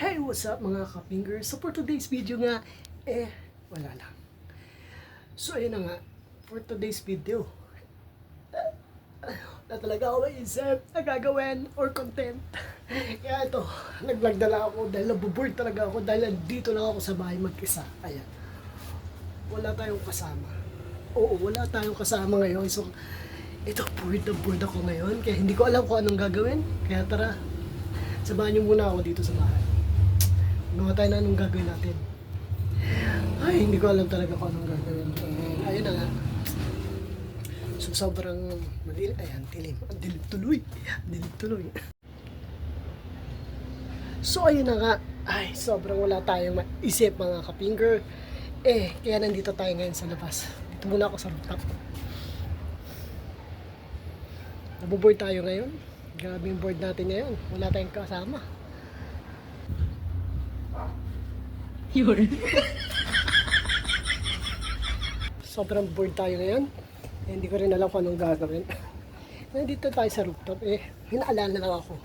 Hey, what's up mga ka-fingers? So for today's video nga, wala lang. So ayun na nga, for today's video, na talaga ako maisip na gagawin or content. Kaya ito, nag-vlog na lang ako dahil nabuboard talaga ako dahil dito lang ako sa bahay mag-isa. Ayan. Wala tayong kasama. Oo, wala tayong kasama ngayon. So, ito, bored na bored ako ngayon. Kaya hindi ko alam kung anong gagawin. Kaya tara, samahan niyo muna ako dito sa bahay. Gawa tayo na anong gagawin natin. Ay, hindi ko alam talaga kung anong gagawin. Ayun na nga. So, sobrang madilim. Ayan, dilim. Ang dilim tuloy. Dilim tuloy. So, ayun na nga. Ay, sobrang wala tayong maisip mga ka-finger. Kaya nandito tayo ngayon sa labas. Dito muna ako sa rooftop. Nabuboard tayo ngayon. Grabe yung board natin ngayon. Wala tayong kasama. Yun. Sobrang bored tayo ngayon. Hindi ko rin alam kung anong gagawin. Nandito tayo sa rooftop. May naalala lang ako.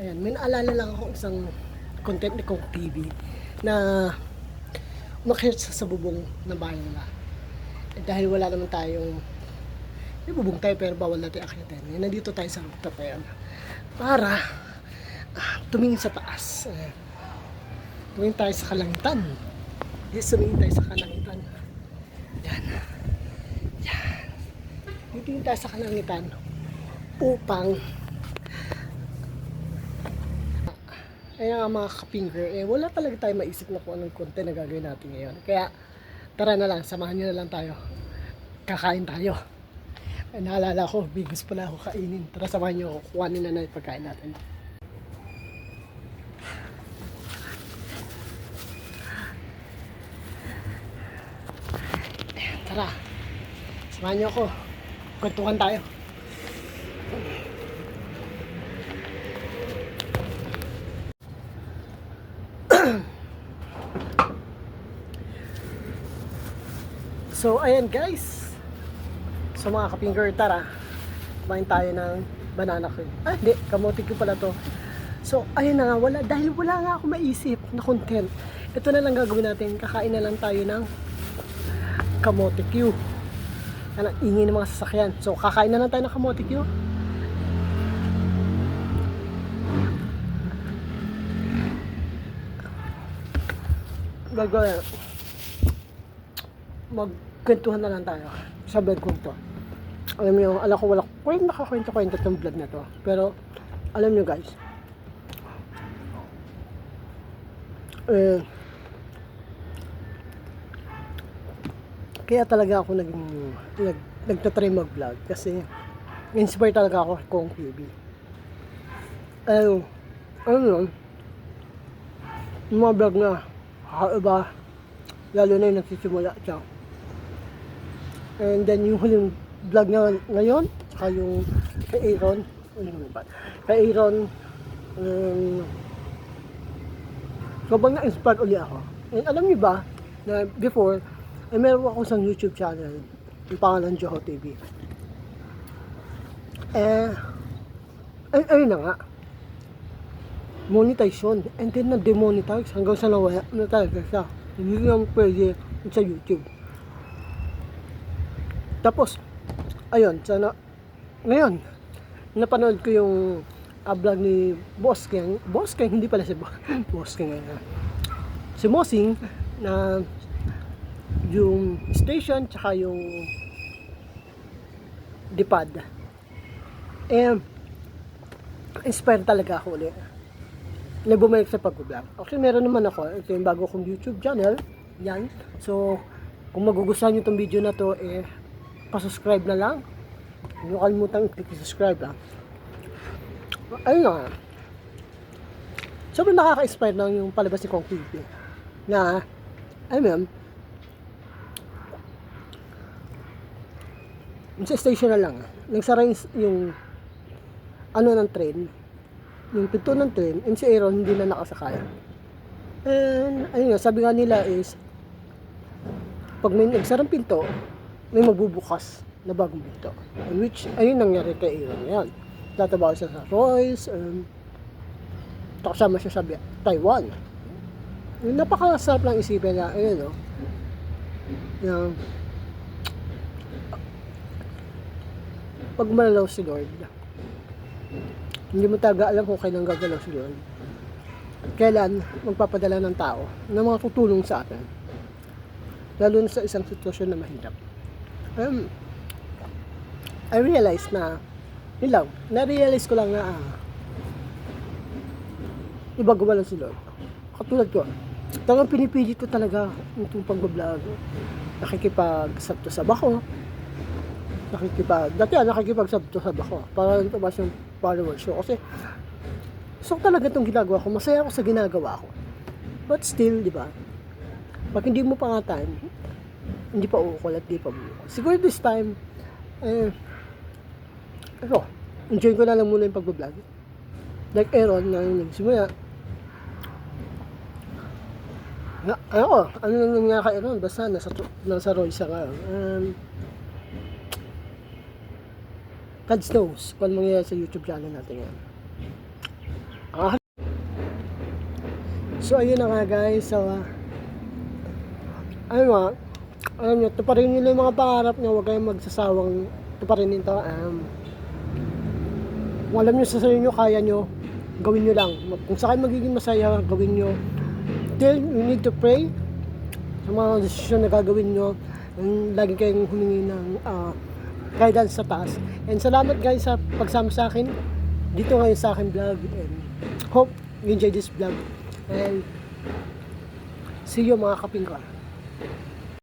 Ayan, may naalala lang ako isang content ni Kong TV na umakyat sa bubong ng bahay nila. Dahil wala naman tayong may bubong tayo pero bawal natin akyatin. Nandito tayo sa rooftop ayan. Para tumingin sa taas. Tumingin tayo sa kalangitan. Yes, tumingin tayo sa kalangitan. Yan. Yan. Tumingin tayo sa kalangitan upang mga ka-finger, wala talaga tayo maisip na kung anong content na gagawin natin ngayon. Kaya, tara na lang, samahan nyo na lang tayo. Kakain tayo. Naalala ko, bigos pala ako kainin. Tara, samahan nyo ako, kuhanin na yung pagkain natin. Tara, samahan nyo ako. Kwentuhan tayo. So, ayan guys. So, mga ka-finger, tara. Kumain tayo ng banana cream. Hindi, kamote ko pala to. So, ayun na nga, dahil wala nga ako maisip na content. Ito na lang gagawin natin. Kakain na lang tayo ng kamote Q. Yan ang ingin ng mga sasakyan. So, kakain na lang tayo ng kamote Q. Gagawin. Magkwentuhan na lang tayo sa bed ko to. Alam niyo, alam ko wala nakakwento-kwento itong vlog na to. Pero, alam niyo guys, kaya talaga ako nagtatry mag-vlog kasi inspire talaga ako kung TV. Ano yun, yung mga vlog na kakaiba, lalo na yung nagsisimula siya. And then yung huling vlog na ngayon, saka yung kay Aaron, sobrang na-inspire ulit ako. And alam niyo ba, na before, meron ako sa YouTube channel, yung pangalan Joho TV. Ayun na nga, monetization, and then na-demonetize hanggang sa nawala na talaga siya. Hindi lang pwede sa YouTube. Tapos, ayun, ngayon, napanood ko yung vlog ni Boss King, hindi pala si Boss King, si Mosing, na yung station, tsaka yung dipad. Inspired talaga ako ulit na bumalik sa pag-vlog. Actually, meron naman ako. Ito yung bago kong YouTube channel. Yan. So, kung magugustuhan nyo itong video na to, pasubscribe na lang. Huwag nyo kalimutan i-click subscribe lang. Ayun nga. Sobrang nakaka-inspire lang yung palabas ni Kong TV. Na, sa station na lang. Nagsara yung ng train. Yung pinto ng train, and si Aaron hindi na nakasakay. And, ayun nga, sabi nga nila is, pag may nagsarang pinto, may magbubukas na bagong pinto. Which, ayun nangyari kay Aaron. Yan. Tatabaw siya sa Royce, kasama siya sa Taiwan. Yung napakasarap lang isipin na, ayun, no? Na, pag malalaw si Lord, hindi mo talaga alam kung kailan gagalaw si Lord. At kailan magpapadala ng tao na mga tutulong sa atin. Lalo na sa isang sitwasyon na mahirap. I realized na, yun lang, na-realize ko lang na iba gawa lang si Lord. Katulad ko, talagang pinipilit ko talaga itong pagbablog. Nakikipag-sabto-sab ako. Dati nakikipag-sabto-sab ako para tumas yung followers ko. Kasi, so talaga itong ginagawa ko, masaya ako sa ginagawa ko. But still, di ba? Pag hindi mo pa nga time, hindi pa ukol at di pa bukol. Siguro this time, enjoy ko na lang muna yung pagbablog. Like Aaron na yung nagsimula. Ano nang nangyari kay Aaron? Basta nasa Roy siya ngayon. God knows kung ano mangyayari sa YouTube channel natin yan. So ayun na nga guys. So alam nyo, tuparin nyo yung mga pangarap nyo. Huwag kayong magsasawang tuparin ito. Kung alam nyo sa sarili nyo, kaya nyo, gawin nyo lang. Kung sa kayo magiging masaya, gawin nyo. Till you need to pray sa mga desisyon na gagawin nyo. And lagi kayong humingi ng guidance sa taas. And salamat guys sa pagsama sa akin dito ngayon sa akin vlog. And hope you enjoy this vlog. And see you mga kapingka.